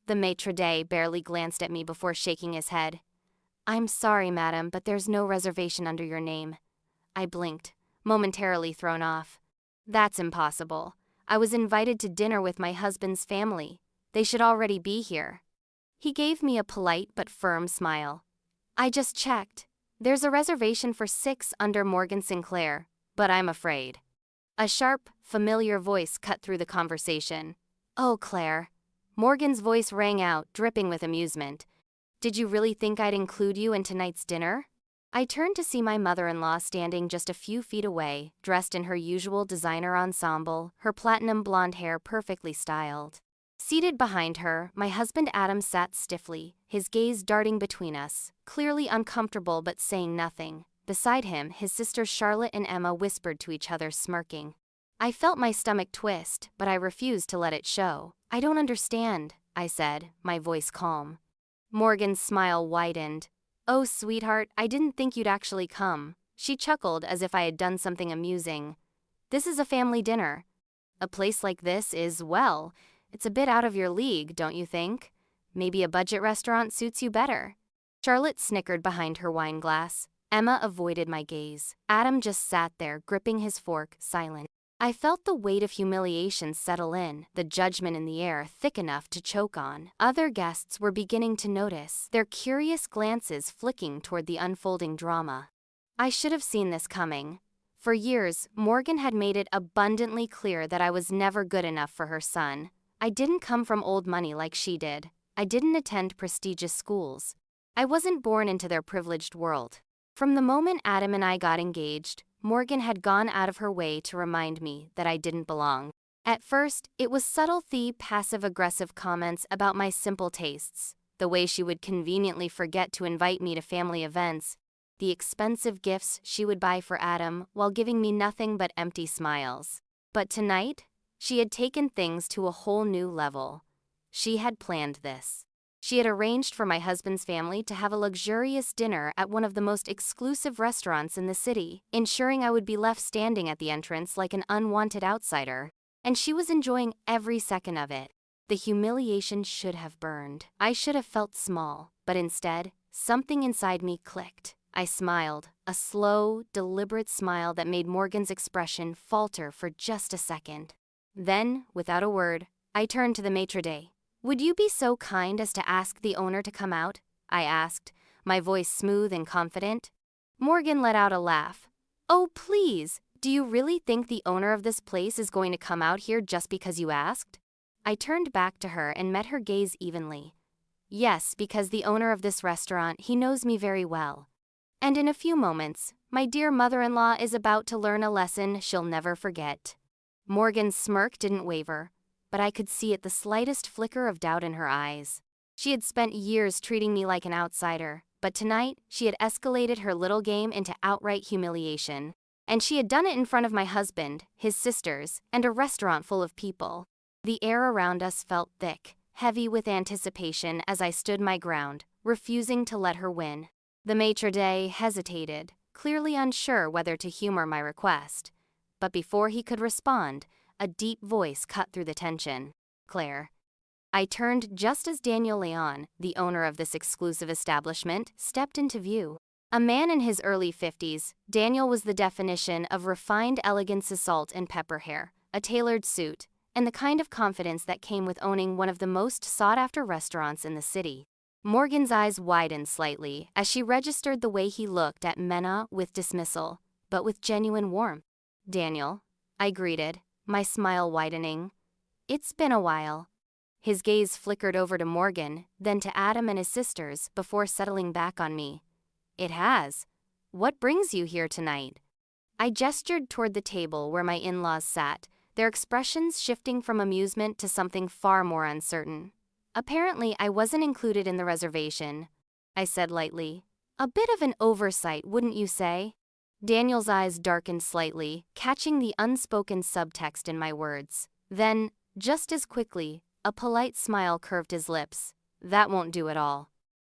The maitre d' barely glanced at me before shaking his head. "I'm sorry, madam, but there's no reservation under your name." I blinked, momentarily thrown off. "That's impossible. I was invited to dinner with my husband's family. They should already be here." He gave me a polite but firm smile. "I just checked. There's a reservation for 6 under Morgan Sinclair, but I'm afraid." A sharp, familiar voice cut through the conversation. "Oh, Claire." Morgan's voice rang out, dripping with amusement. "Did you really think I'd include you in tonight's dinner?" I turned to see my mother-in-law standing just a few feet away, dressed in her usual designer ensemble, her platinum blonde hair perfectly styled. Seated behind her, my husband Adam sat stiffly, his gaze darting between us, clearly uncomfortable but saying nothing. Beside him, his sisters Charlotte and Emma whispered to each other, smirking. I felt my stomach twist, but I refused to let it show. "I don't understand," I said, my voice calm. Morgan's smile widened. "Oh, sweetheart, I didn't think you'd actually come." She chuckled as if I had done something amusing. "This is a family dinner. A place like this is, well, it's a bit out of your league, don't you think? Maybe a budget restaurant suits you better." Charlotte snickered behind her wine glass. Emma avoided my gaze. Adam just sat there, gripping his fork, silent. I felt the weight of humiliation settle in, the judgment in the air thick enough to choke on. Other guests were beginning to notice, their curious glances flicking toward the unfolding drama. I should have seen this coming. For years, Morgan had made it abundantly clear that I was never good enough for her son. I didn't come from old money like she did. I didn't attend prestigious schools. I wasn't born into their privileged world. From the moment Adam and I got engaged, Morgan had gone out of her way to remind me that I didn't belong. At first, it was subtle passive-aggressive comments about my simple tastes, the way she would conveniently forget to invite me to family events, the expensive gifts she would buy for Adam while giving me nothing but empty smiles. But tonight, she had taken things to a whole new level. She had planned this. She had arranged for my husband's family to have a luxurious dinner at one of the most exclusive restaurants in the city, ensuring I would be left standing at the entrance like an unwanted outsider. And she was enjoying every second of it. The humiliation should have burned. I should have felt small, but instead, something inside me clicked. I smiled, a slow, deliberate smile that made Morgan's expression falter for just a second. Then, without a word, I turned to the maitre d'. "Would you be so kind as to ask the owner to come out?" I asked, my voice smooth and confident. Morgan let out a laugh. "Oh, please, do you really think the owner of this place is going to come out here just because you asked?" I turned back to her and met her gaze evenly. "Yes, because the owner of this restaurant, he knows me very well. And in a few moments, my dear mother-in-law is about to learn a lesson she'll never forget." Morgan's smirk didn't waver, but I could see the slightest flicker of doubt in her eyes. She had spent years treating me like an outsider, but tonight she had escalated her little game into outright humiliation. And she had done it in front of my husband, his sisters, and a restaurant full of people. The air around us felt thick, heavy with anticipation as I stood my ground, refusing to let her win. The maitre d' hesitated, clearly unsure whether to humor my request. But before he could respond, a deep voice cut through the tension. "Claire." I turned just as Daniel Leon, the owner of this exclusive establishment, stepped into view. A man in his early 50s, Daniel was the definition of refined elegance, salt and pepper hair, a tailored suit, and the kind of confidence that came with owning one of the most sought-after restaurants in the city. Morgan's eyes widened slightly as she registered the way he looked at Mena with dismissal, but with genuine warmth. "Daniel," I greeted, my smile widening. "It's been a while." His gaze flickered over to Morgan, then to Adam and his sisters before settling back on me. "It has. What brings you here tonight?" I gestured toward the table where my in-laws sat, their expressions shifting from amusement to something far more uncertain. "Apparently, I wasn't included in the reservation," I said lightly. "A bit of an oversight, wouldn't you say?" Daniel's eyes darkened slightly, catching the unspoken subtext in my words. Then, just as quickly, a polite smile curved his lips. "That won't do at all."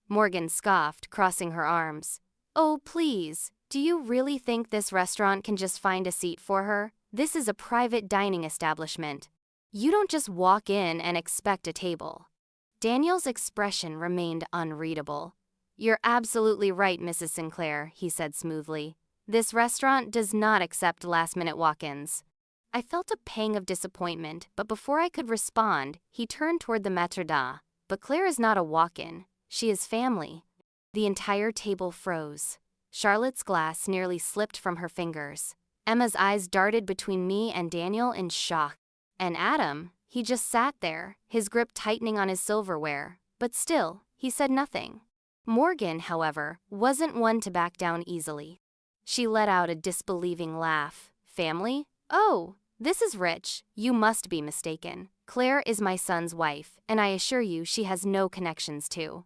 Morgan scoffed, crossing her arms. "Oh, please, do you really think this restaurant can just find a seat for her? This is a private dining establishment. You don't just walk in and expect a table." Daniel's expression remained unreadable. "You're absolutely right, Mrs. Sinclair," he said smoothly. "This restaurant does not accept last-minute walk-ins." I felt a pang of disappointment, but before I could respond, he turned toward the maître d'hôtel. "But Claire is not a walk-in. She is family." The entire table froze. Charlotte's glass nearly slipped from her fingers. Emma's eyes darted between me and Daniel in shock. And Adam, he just sat there, his grip tightening on his silverware. But still, he said nothing. Morgan, however, wasn't one to back down easily. She let out a disbelieving laugh. "Family? Oh, this is rich. You must be mistaken. Claire is my son's wife, and I assure you she has no connections to."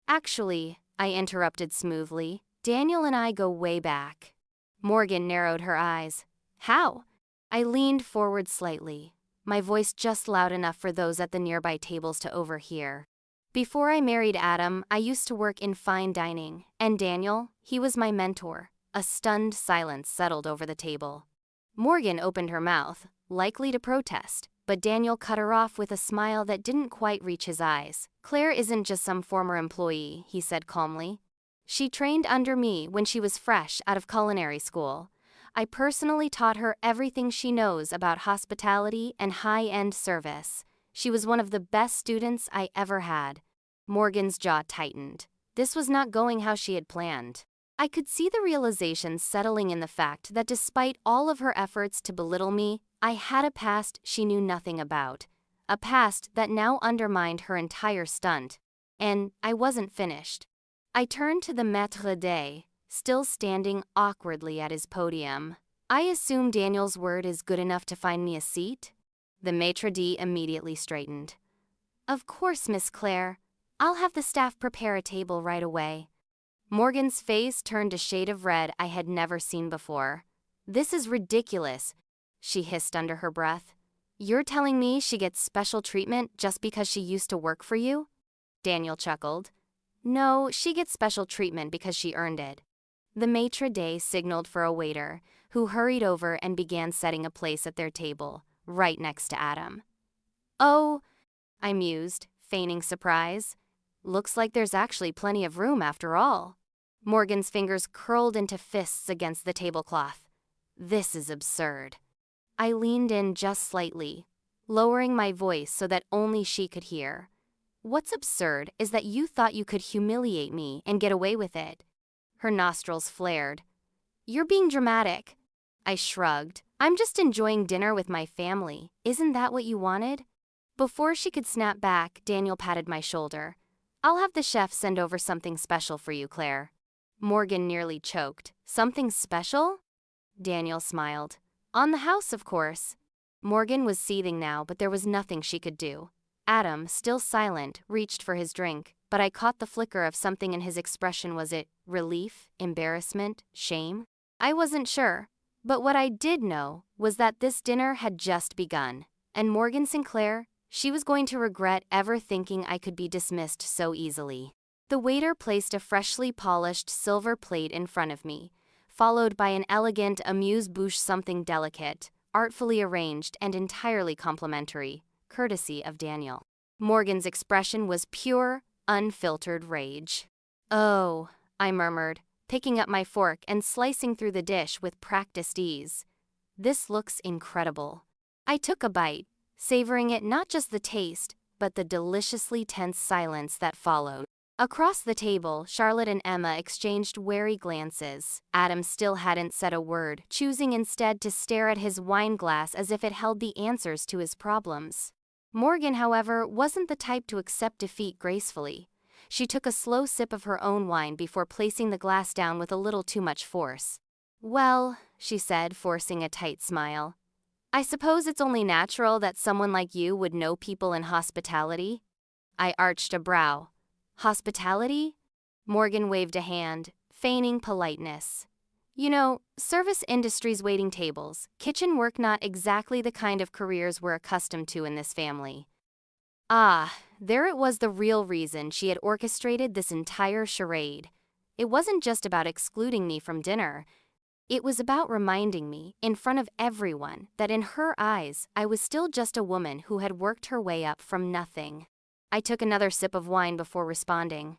"Actually," I interrupted smoothly, "Daniel and I go way back." Morgan narrowed her eyes. "How?" I leaned forward slightly, my voice just loud enough for those at the nearby tables to overhear. "Before I married Adam, I used to work in fine dining, and Daniel, he was my mentor." A stunned silence settled over the table. Morgan opened her mouth, likely to protest, but Daniel cut her off with a smile that didn't quite reach his eyes. "Claire isn't just some former employee," he said calmly. "She trained under me when she was fresh out of culinary school. I personally taught her everything she knows about hospitality and high-end service. She was one of the best students I ever had." Morgan's jaw tightened. This was not going how she had planned. I could see the realization settling in the fact that despite all of her efforts to belittle me, I had a past she knew nothing about. A past that now undermined her entire stunt. And I wasn't finished. I turned to the maître d'hôtel, still standing awkwardly at his podium. "I assume Daniel's word is good enough to find me a seat?" The maître d' immediately straightened. "Of course, Miss Claire. I'll have the staff prepare a table right away." Morgan's face turned a shade of red I had never seen before. "This is ridiculous," she hissed under her breath. "You're telling me she gets special treatment just because she used to work for you?" Daniel chuckled. "No, she gets special treatment because she earned it." The maître d' signaled for a waiter, who hurried over and began setting a place at their table, right next to Adam. "Oh," I mused, feigning surprise. "Looks like there's actually plenty of room after all." Morgan's fingers curled into fists against the tablecloth. "This is absurd." I leaned in just slightly, lowering my voice so that only she could hear. "What's absurd is that you thought you could humiliate me and get away with it." Her nostrils flared. "You're being dramatic." I shrugged. "I'm just enjoying dinner with my family. Isn't that what you wanted?" Before she could snap back, Daniel patted my shoulder. "I'll have the chef send over something special for you, Claire." Morgan nearly choked. "Something special?" Daniel smiled. "On the house, of course." Morgan was seething now, but there was nothing she could do. Adam, still silent, reached for his drink, but I caught the flicker of something in his expression. Was it relief, embarrassment, shame? I wasn't sure, but what I did know was that this dinner had just begun, and Morgan Sinclair, she was going to regret ever thinking I could be dismissed so easily. The waiter placed a freshly polished silver plate in front of me, followed by an elegant amuse-bouche, something delicate, artfully arranged and entirely complimentary, courtesy of Daniel. Morgan's expression was pure, unfiltered rage. "Oh," I murmured, picking up my fork and slicing through the dish with practiced ease. "This looks incredible." I took a bite, savoring it, not just the taste, but the deliciously tense silence that followed. Across the table, Charlotte and Emma exchanged wary glances. Adam still hadn't said a word, choosing instead to stare at his wine glass as if it held the answers to his problems. Morgan, however, wasn't the type to accept defeat gracefully. She took a slow sip of her own wine before placing the glass down with a little too much force. "Well," she said, forcing a tight smile, "I suppose it's only natural that someone like you would know people in hospitality." I arched a brow. "Hospitality?" Morgan waved a hand, feigning politeness. "You know, service industries, waiting tables, kitchen work, not exactly the kind of careers we're accustomed to in this family." Ah, there it was, the real reason she had orchestrated this entire charade. It wasn't just about excluding me from dinner. It was about reminding me, in front of everyone, that in her eyes, I was still just a woman who had worked her way up from nothing. I took another sip of wine before responding.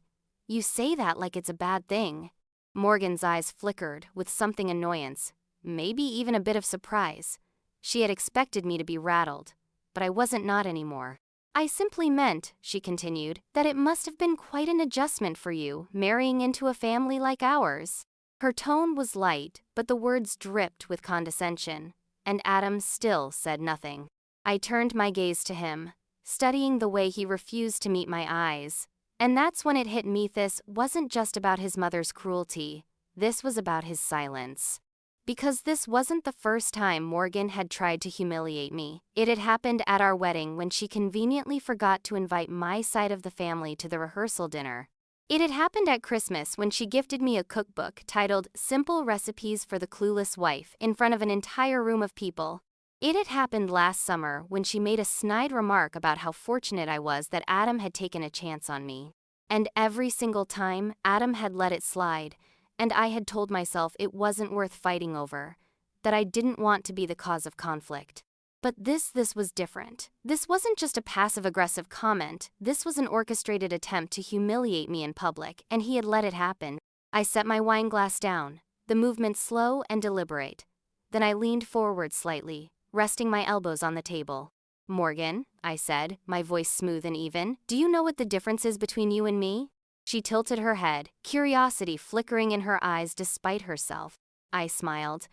You say that like it's a bad thing. Morgan's eyes flickered with something annoyance, maybe even a bit of surprise. She had expected me to be rattled, but I wasn't not anymore. I simply meant, she continued, that it must have been quite an adjustment for you, marrying into a family like ours. Her tone was light, but the words dripped with condescension, and Adam still said nothing. I turned my gaze to him, studying the way he refused to meet my eyes. And that's when it hit me, this wasn't just about his mother's cruelty, this was about his silence. Because this wasn't the first time Morgan had tried to humiliate me. It had happened at our wedding when she conveniently forgot to invite my side of the family to the rehearsal dinner. It had happened at Christmas when she gifted me a cookbook titled Simple Recipes for the Clueless Wife in front of an entire room of people. It had happened last summer when she made a snide remark about how fortunate I was that Adam had taken a chance on me. And every single time, Adam had let it slide, and I had told myself it wasn't worth fighting over, that I didn't want to be the cause of conflict. But this was different. This wasn't just a passive-aggressive comment, this was an orchestrated attempt to humiliate me in public, and he had let it happen. I set my wine glass down, the movement slow and deliberate. Then I leaned forward slightly, resting my elbows on the table. Morgan, I said, my voice smooth and even, do you know what the difference is between you and me? She tilted her head, curiosity flickering in her eyes despite herself. I smiled.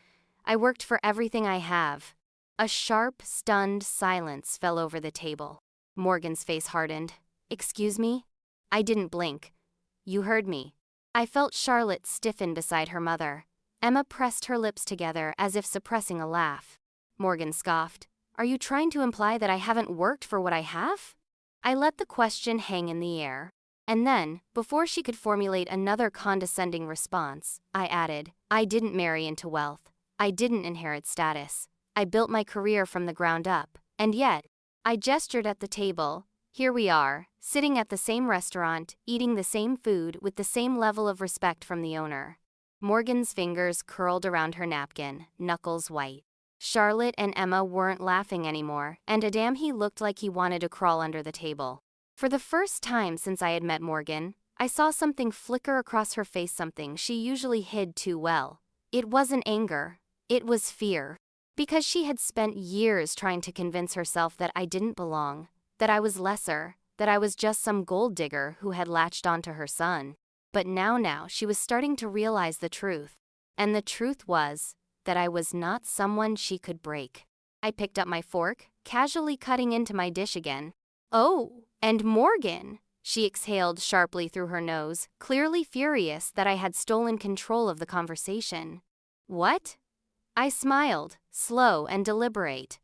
I worked for everything I have. A sharp, stunned silence fell over the table. Morgan's face hardened. Excuse me? I didn't blink. You heard me. I felt Charlotte stiffen beside her mother. Emma pressed her lips together as if suppressing a laugh. Morgan scoffed. Are you trying to imply that I haven't worked for what I have? I let the question hang in the air. And then, before she could formulate another condescending response, I added, I didn't marry into wealth. I didn't inherit status. I built my career from the ground up. And yet, I gestured at the table. Here we are, sitting at the same restaurant, eating the same food with the same level of respect from the owner. Morgan's fingers curled around her napkin, knuckles white. Charlotte and Emma weren't laughing anymore, and Adam, he looked like he wanted to crawl under the table. For the first time since I had met Morgan, I saw something flicker across her face, something she usually hid too well. It wasn't anger, it was fear. Because she had spent years trying to convince herself that I didn't belong, that I was lesser, that I was just some gold digger who had latched onto her son. But now she was starting to realize the truth. And the truth was that I was not someone she could break. I picked up my fork, casually cutting into my dish again. Oh, and Morgan! She exhaled sharply through her nose, clearly furious that I had stolen control of the conversation. What? I smiled, slow and deliberate.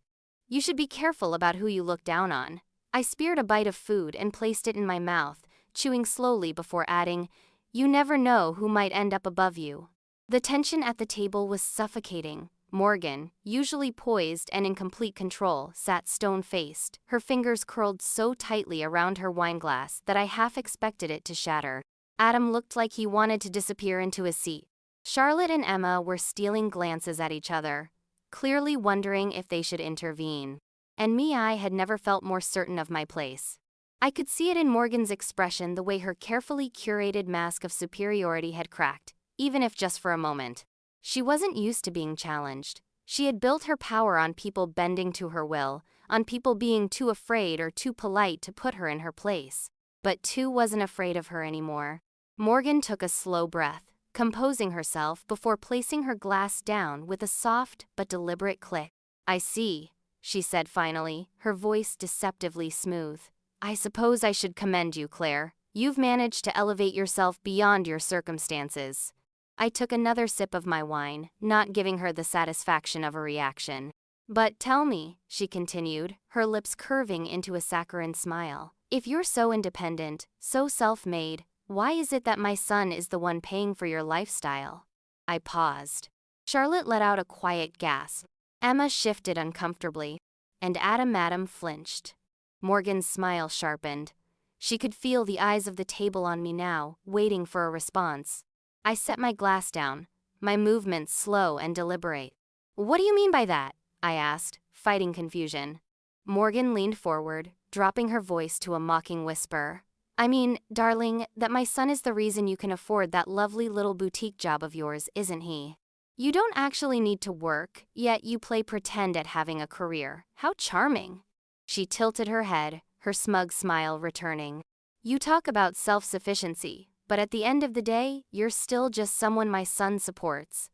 You should be careful about who you look down on. I speared a bite of food and placed it in my mouth, chewing slowly before adding, you never know who might end up above you. The tension at the table was suffocating. Morgan, usually poised and in complete control, sat stone-faced, her fingers curled so tightly around her wineglass that I half expected it to shatter. Adam looked like he wanted to disappear into his seat. Charlotte and Emma were stealing glances at each other, clearly wondering if they should intervene. And me, I had never felt more certain of my place. I could see it in Morgan's expression, the way her carefully curated mask of superiority had cracked, even if just for a moment. She wasn't used to being challenged. She had built her power on people bending to her will, on people being too afraid or too polite to put her in her place. But Tu wasn't afraid of her anymore. Morgan took a slow breath, composing herself before placing her glass down with a soft but deliberate click. I see, she said finally, her voice deceptively smooth. I suppose I should commend you, Claire. You've managed to elevate yourself beyond your circumstances. I took another sip of my wine, not giving her the satisfaction of a reaction. But tell me, she continued, her lips curving into a saccharine smile, if you're so independent, so self-made, why is it that my son is the one paying for your lifestyle? I paused. Charlotte let out a quiet gasp. Emma shifted uncomfortably, and Adam flinched. Morgan's smile sharpened. She could feel the eyes of the table on me now, waiting for a response. I set my glass down, my movements slow and deliberate. What do you mean by that? I asked, fighting confusion. Morgan leaned forward, dropping her voice to a mocking whisper. I mean, darling, that my son is the reason you can afford that lovely little boutique job of yours, isn't he? You don't actually need to work, yet you play pretend at having a career. How charming. She tilted her head, her smug smile returning. You talk about self-sufficiency, but at the end of the day, you're still just someone my son supports.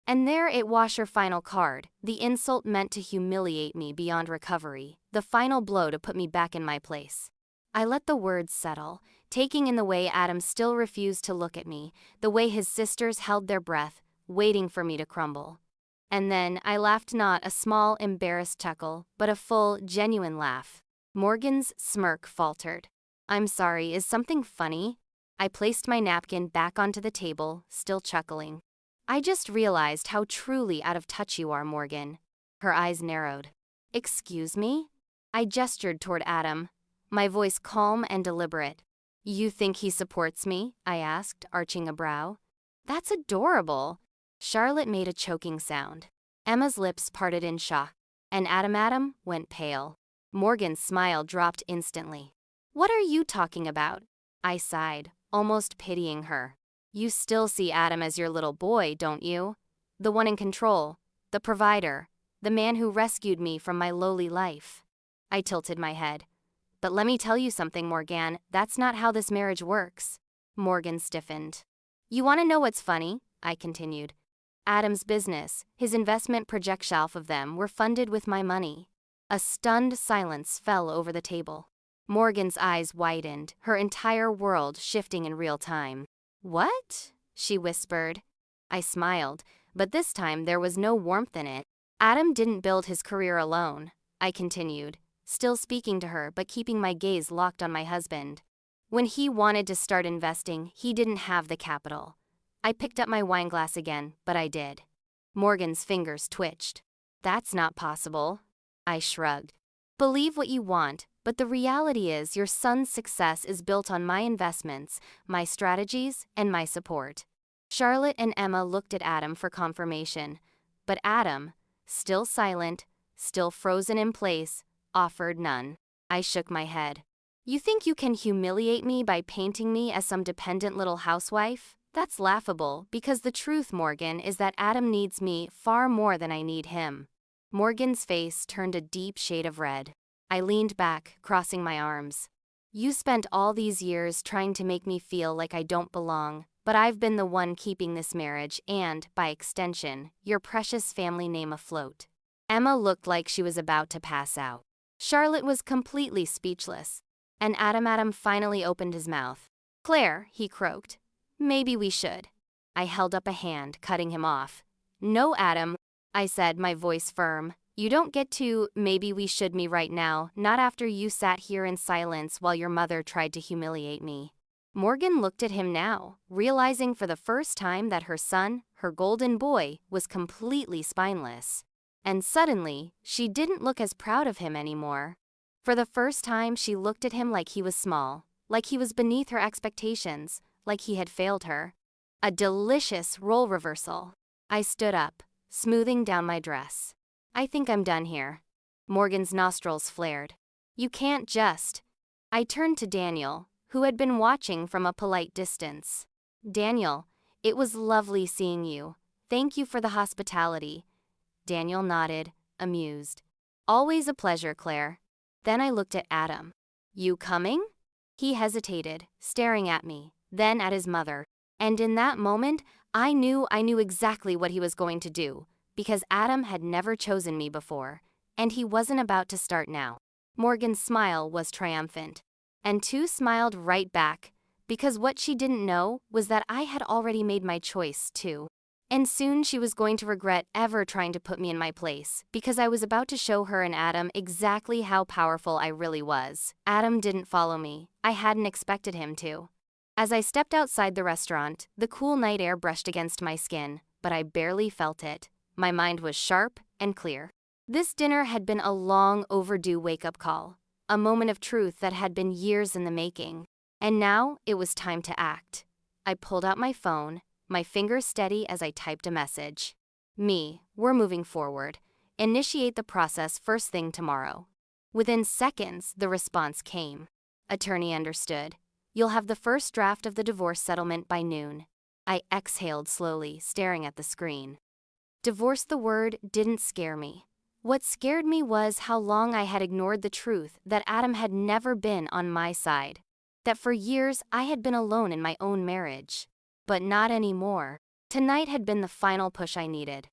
And there it was, her final card, the insult meant to humiliate me beyond recovery, the final blow to put me back in my place. I let the words settle, taking in the way Adam still refused to look at me, the way his sisters held their breath, waiting for me to crumble. And then I laughed, not a small, embarrassed chuckle, but a full, genuine laugh. Morgan's smirk faltered. I'm sorry, is something funny? I placed my napkin back onto the table, still chuckling. I just realized how truly out of touch you are, Morgan. Her eyes narrowed. Excuse me? I gestured toward Adam, my voice calm and deliberate. You think he supports me? I asked, arching a brow. That's adorable. Charlotte made a choking sound. Emma's lips parted in shock, and Adam went pale. Morgan's smile dropped instantly. What are you talking about? I sighed, almost pitying her. You still see Adam as your little boy, don't you? The one in control, the provider, the man who rescued me from my lowly life. I tilted my head. But let me tell you something, Morgan, that's not how this marriage works. Morgan stiffened. You want to know what's funny? I continued. Adam's business, his investment projectile of them, were funded with my money. A stunned silence fell over the table. Morgan's eyes widened, her entire world shifting in real time. What? She whispered. I smiled, but this time there was no warmth in it. Adam didn't build his career alone, I continued, still speaking to her but keeping my gaze locked on my husband. When he wanted to start investing, he didn't have the capital. I picked up my wineglass again, but I did. Morgan's fingers twitched. That's not possible. I shrugged. Believe what you want, but the reality is your son's success is built on my investments, my strategies, and my support. Charlotte and Emma looked at Adam for confirmation, but Adam, still silent, still frozen in place, offered none. I shook my head. You think you can humiliate me by painting me as some dependent little housewife? That's laughable, because the truth, Morgan, is that Adam needs me far more than I need him. Morgan's face turned a deep shade of red. I leaned back, crossing my arms. You spent all these years trying to make me feel like I don't belong, but I've been the one keeping this marriage and, by extension, your precious family name afloat. Emma looked like she was about to pass out. Charlotte was completely speechless, and Adam finally opened his mouth. Claire, he croaked. Maybe we should. I held up a hand, cutting him off. No, Adam, I said, my voice firm. You don't get to maybe we should me right now, not after you sat here in silence while your mother tried to humiliate me. Morgan looked at him now, realizing for the first time that her son, her golden boy, was completely spineless. And suddenly, she didn't look as proud of him anymore. For the first time, she looked at him like he was small, like he was beneath her expectations, like he had failed her. A delicious role reversal. I stood up, smoothing down my dress. I think I'm done here. Morgan's nostrils flared. You can't just. I turned to Daniel, who had been watching from a polite distance. Daniel, it was lovely seeing you. Thank you for the hospitality. Daniel nodded, amused. Always a pleasure, Claire. Then I looked at Adam. You coming? He hesitated, staring at me, then at his mother. And in that moment, I knew exactly what he was going to do, because Adam had never chosen me before, and he wasn't about to start now. Morgan's smile was triumphant, and Tu smiled right back, because what she didn't know was that I had already made my choice, too. And soon she was going to regret ever trying to put me in my place, because I was about to show her and Adam exactly how powerful I really was. Adam didn't follow me. I hadn't expected him to. As I stepped outside the restaurant, the cool night air brushed against my skin, but I barely felt it. My mind was sharp and clear. This dinner had been a long overdue wake-up call, a moment of truth that had been years in the making. And now it was time to act. I pulled out my phone, my fingers steady as I typed a message. We're moving forward. Initiate the process first thing tomorrow. Within seconds, the response came. Attorney understood. You'll have the first draft of the divorce settlement by noon. I exhaled slowly, staring at the screen. Divorce, the word, didn't scare me. What scared me was how long I had ignored the truth that Adam had never been on my side. That for years I had been alone in my own marriage. But not anymore. Tonight had been the final push I needed.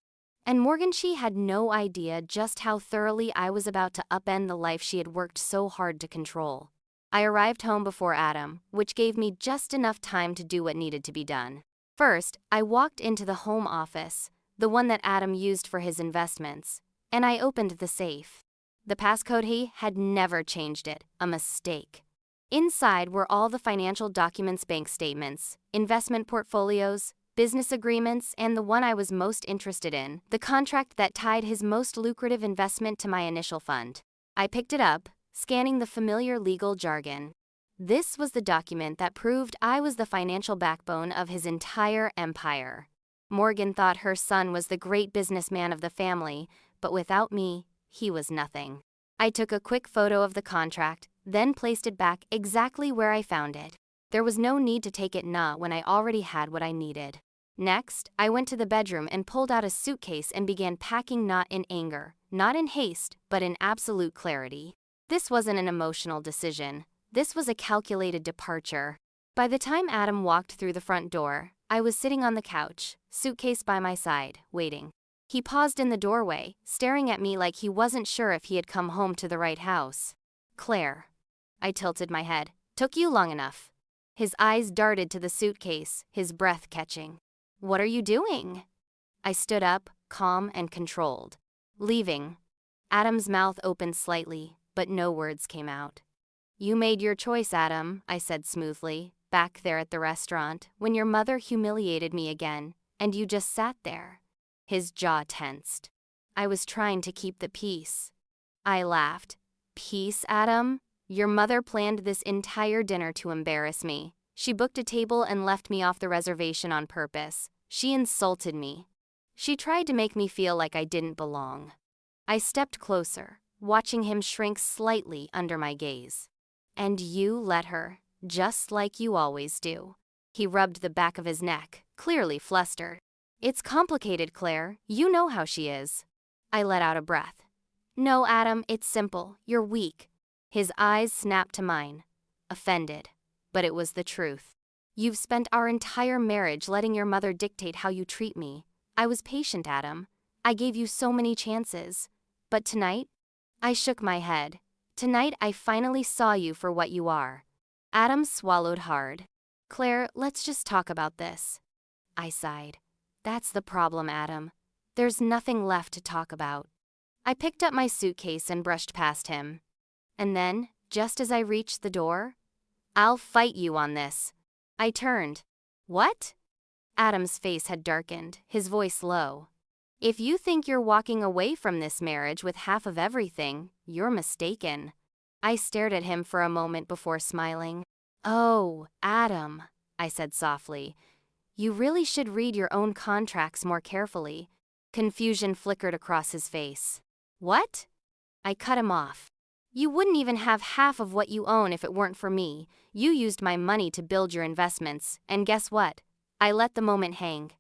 And Morganshee had no idea just how thoroughly I was about to upend the life she had worked so hard to control. I arrived home before Adam, which gave me just enough time to do what needed to be done. First, I walked into the home office, the one that Adam used for his investments, and I opened the safe. The passcode, he had never changed it, a mistake. Inside were all the financial documents, bank statements, investment portfolios, business agreements, and the one I was most interested in, the contract that tied his most lucrative investment to my initial fund. I picked it up, scanning the familiar legal jargon. This was the document that proved I was the financial backbone of his entire empire. Morgan thought her son was the great businessman of the family, but without me, he was nothing. I took a quick photo of the contract, then placed it back exactly where I found it. There was no need to take it when I already had what I needed. Next, I went to the bedroom and pulled out a suitcase and began packing, not in anger, not in haste, but in absolute clarity. This wasn't an emotional decision. This was a calculated departure. By the time Adam walked through the front door, I was sitting on the couch, suitcase by my side, waiting. He paused in the doorway, staring at me like he wasn't sure if he had come home to the right house. Claire. I tilted my head. Took you long enough. His eyes darted to the suitcase, his breath catching. What are you doing? I stood up, calm and controlled. Leaving. Adam's mouth opened slightly, but no words came out. You made your choice, Adam, I said smoothly, back there at the restaurant, when your mother humiliated me again, and you just sat there. His jaw tensed. I was trying to keep the peace. I laughed. Peace, Adam? Your mother planned this entire dinner to embarrass me. She booked a table and left me off the reservation on purpose. She insulted me. She tried to make me feel like I didn't belong. I stepped closer, watching him shrink slightly under my gaze. And you let her, just like you always do. He rubbed the back of his neck, clearly flustered. It's complicated, Claire. You know how she is. I let out a breath. No, Adam, it's simple. You're weak. His eyes snapped to mine, offended, but it was the truth. You've spent our entire marriage letting your mother dictate how you treat me. I was patient, Adam. I gave you so many chances. But tonight, I shook my head. Tonight I finally saw you for what you are. Adam swallowed hard. Claire, let's just talk about this. I sighed. That's the problem, Adam. There's nothing left to talk about. I picked up my suitcase and brushed past him. And then, just as I reached the door, I'll fight you on this. I turned. What? Adam's face had darkened, his voice low. If you think you're walking away from this marriage with half of everything, you're mistaken. I stared at him for a moment before smiling. Oh, Adam, I said softly. You really should read your own contracts more carefully. Confusion flickered across his face. What? I cut him off. You wouldn't even have half of what you own if it weren't for me. You used my money to build your investments, and guess what? I let the moment hang.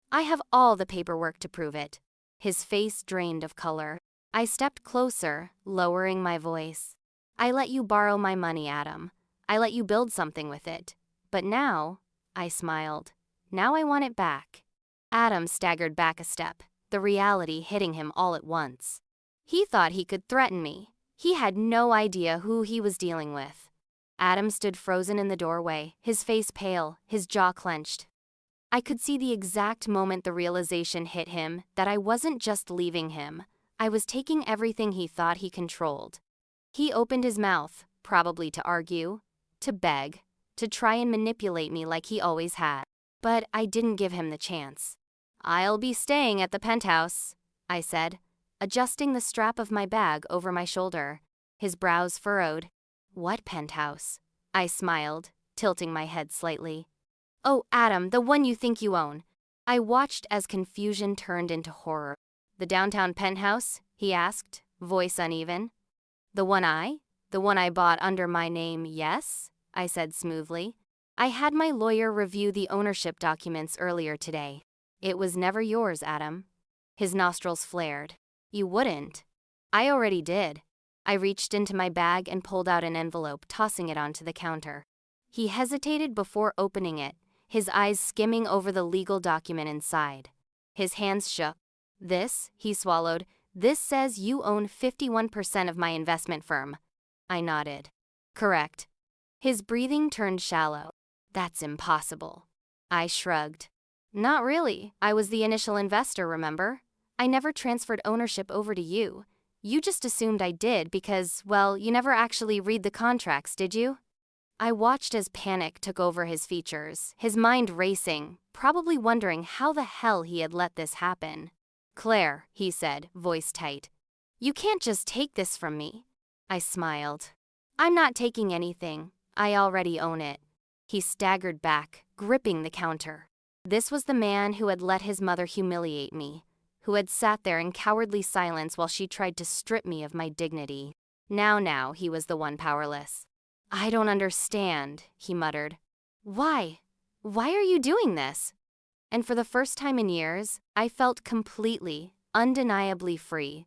I have all the paperwork to prove it. His face drained of color. I stepped closer, lowering my voice. I let you borrow my money, Adam. I let you build something with it. But now, I smiled. Now I want it back. Adam staggered back a step, the reality hitting him all at once. He thought he could threaten me. He had no idea who he was dealing with. Adam stood frozen in the doorway, his face pale, his jaw clenched. I could see the exact moment the realization hit him that I wasn't just leaving him. I was taking everything he thought he controlled. He opened his mouth, probably to argue, to beg, to try and manipulate me like he always had. But I didn't give him the chance. I'll be staying at the penthouse, I said, adjusting the strap of my bag over my shoulder. His brows furrowed. What penthouse? I smiled, tilting my head slightly. Oh, Adam, the one you think you own. I watched as confusion turned into horror. The downtown penthouse? He asked, voice uneven. The one I? The one I bought under my name, yes, I said smoothly. I had my lawyer review the ownership documents earlier today. It was never yours, Adam. His nostrils flared. You wouldn't. I already did. I reached into my bag and pulled out an envelope, tossing it onto the counter. He hesitated before opening it, his eyes skimming over the legal document inside. His hands shook. This, he swallowed, this says you own 51% of my investment firm. I nodded. Correct. His breathing turned shallow. That's impossible. I shrugged. Not really. I was the initial investor, remember? I never transferred ownership over to you. You just assumed I did because, well, you never actually read the contracts, did you? I watched as panic took over his features, his mind racing, probably wondering how the hell he had let this happen. Claire, he said, voice tight. You can't just take this from me. I smiled. I'm not taking anything. I already own it. He staggered back, gripping the counter. This was the man who had let his mother humiliate me, who had sat there in cowardly silence while she tried to strip me of my dignity. Now, he was the one powerless. I don't understand, he muttered. Why? Why are you doing this? And for the first time in years, I felt completely, undeniably free.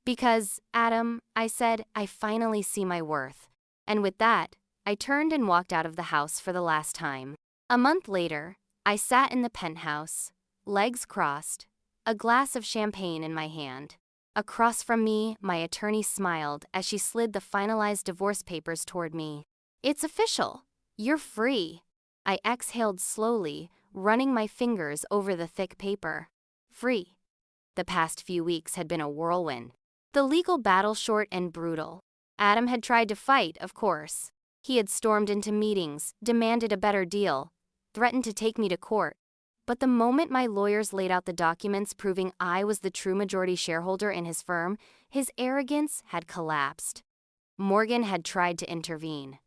Because, Adam, I said, I finally see my worth. And with that, I turned and walked out of the house for the last time. A month later, I sat in the penthouse, legs crossed, a glass of champagne in my hand. Across from me, my attorney smiled as she slid the finalized divorce papers toward me. It's official. You're free. I exhaled slowly, running my fingers over the thick paper. Free. The past few weeks had been a whirlwind. The legal battle short and brutal. Adam had tried to fight, of course. He had stormed into meetings, demanded a better deal, threatened to take me to court. But the moment my lawyers laid out the documents proving I was the true majority shareholder in his firm, his arrogance had collapsed. Morgan had tried to intervene.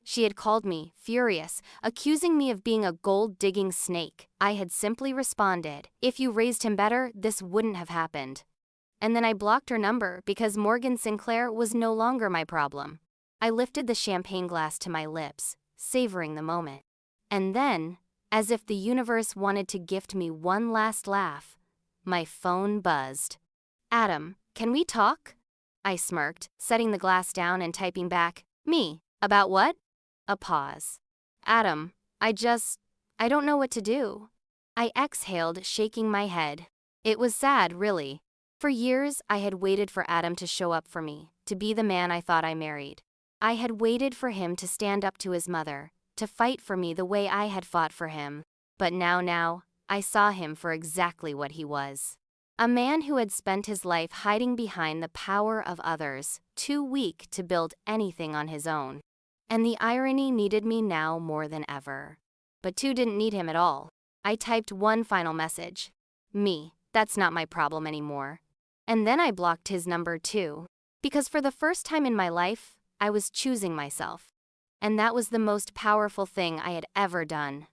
She had called me, furious, accusing me of being a gold-digging snake. I had simply responded, if you raised him better, this wouldn't have happened. And then I blocked her number because Morgan Sinclair was no longer my problem. I lifted the champagne glass to my lips, savoring the moment. And then, as if the universe wanted to gift me one last laugh, my phone buzzed. Adam, can we talk? I smirked, setting the glass down and typing back, me, about what? A pause. Adam, I don't know what to do. I exhaled, shaking my head. It was sad, really. For years, I had waited for Adam to show up for me, to be the man I thought I married. I had waited for him to stand up to his mother, to fight for me the way I had fought for him. But now, I saw him for exactly what he was. A man who had spent his life hiding behind the power of others, too weak to build anything on his own. And the irony needed me now more than ever. But two didn't need him at all. I typed one final message. Me, that's not my problem anymore. And then I blocked his number too. Because for the first time in my life, I was choosing myself. And that was the most powerful thing I had ever done.